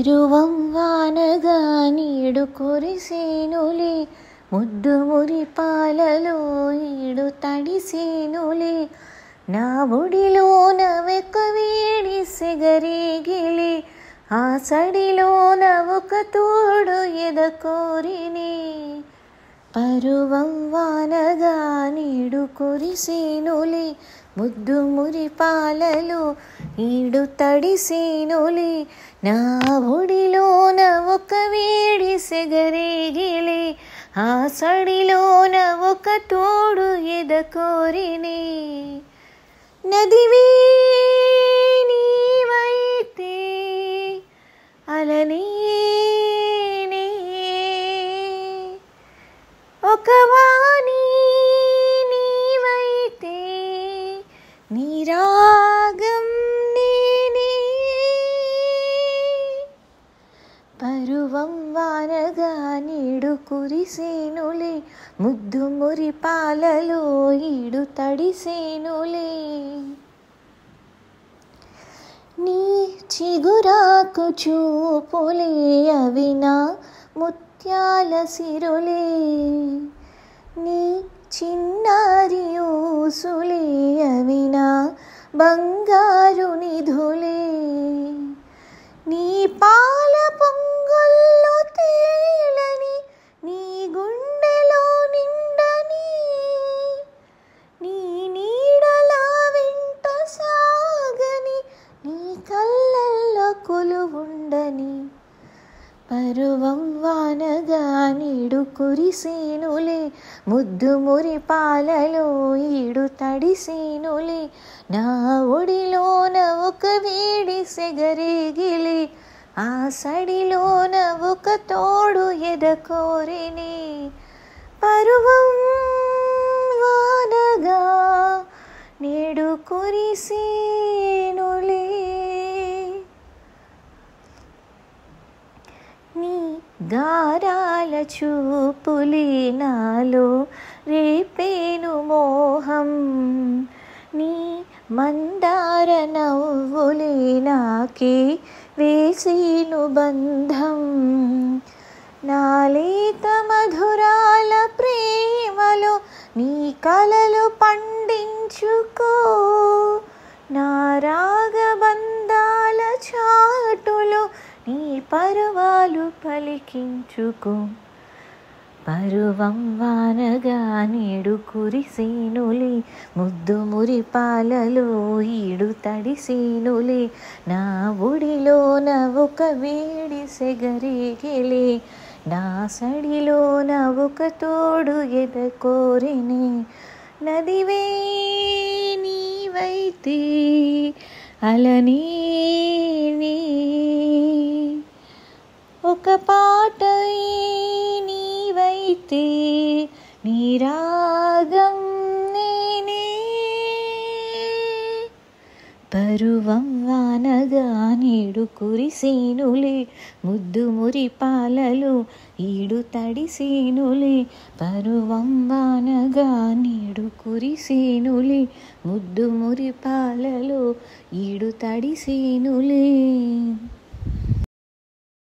పరువం వానగా నీడు కురిసేనులే, ముద్దు మురిపాలలో ఈడు తడిసేనులే. నా ఒడిలోన వెక్క వేడి సెగరేగిలే, ఆ సడిలోన ఒక తోడు ఎదకోరినే. పరువం వానగా నీడు కురిసేనులే, ముద్దు మురిపాలలో ఈడు తడిసేనులే. నా ఒడిలోన ఒక వేడి సెగరేగిలే, ఆ సడిలోన ఒక తోడు ఎదకోరినే. నదివే నీవైతే అలనే ఒక వాణి నీవైతే నీరాగం నేనే. పరువం వానగా నీడు కురిసేనులే, ముద్దు మురిపాలలో ఈడు తడిసేనులే. నీ చిగురాకు చూపులే అవి నా ముత్యాల సిరులే, నీ చిన్నారి ఊసులే అవి నా బంగారు నిధులే. నీ పాల పొంగుల్లో తేలని, నీ గుండెలో నిండని, నీ నీడలా వెంట సాగని, నీ కళ్ళల్లో కొలువుండని. పరువం వానగా నీడు కురిసేనులే, ముద్దు మురిపాలలో ఈడు తడిసేనులే. నా ఒడిలోన ఒక వేడి సెగరేగిలే, ఆ సడిలోన ఒక తోడు ఎదకోరినే. పరువం వానగా నేడు కురిసేనులే. నీ గారాల చూపులే నాలో రేపేను మోహం, నీ మందార నవ్వులే నాకే వేసేను బంధం. నా లేత మధురాల ప్రేమలో నీ కలలు పండించుకో, నా రాగబంధాల చాటులో నీ పర్వాలు పలికించుకో. పరువం వానగా నీడు కురిసేనులే, ముద్దు మురిపాలలో ఈడు తడిసేనులే. నా ఒడిలోన ఒక వేడి సెగరేగిలే, నా సడిలోన ఒక తోడు ఎదకోరినే. నదివే నీవైతే అలనే ఒక పాట నీవైతే నీరాగం నేనే. పరువం వానగా నీడు కురిసేనులే, ముద్దు మురిపాలలో ఈడు తడిసేనులే. పరువం వానగా నీడు కురిసేనులే, ముద్దు మురిపాలలో ఈడు తడిసేనులే.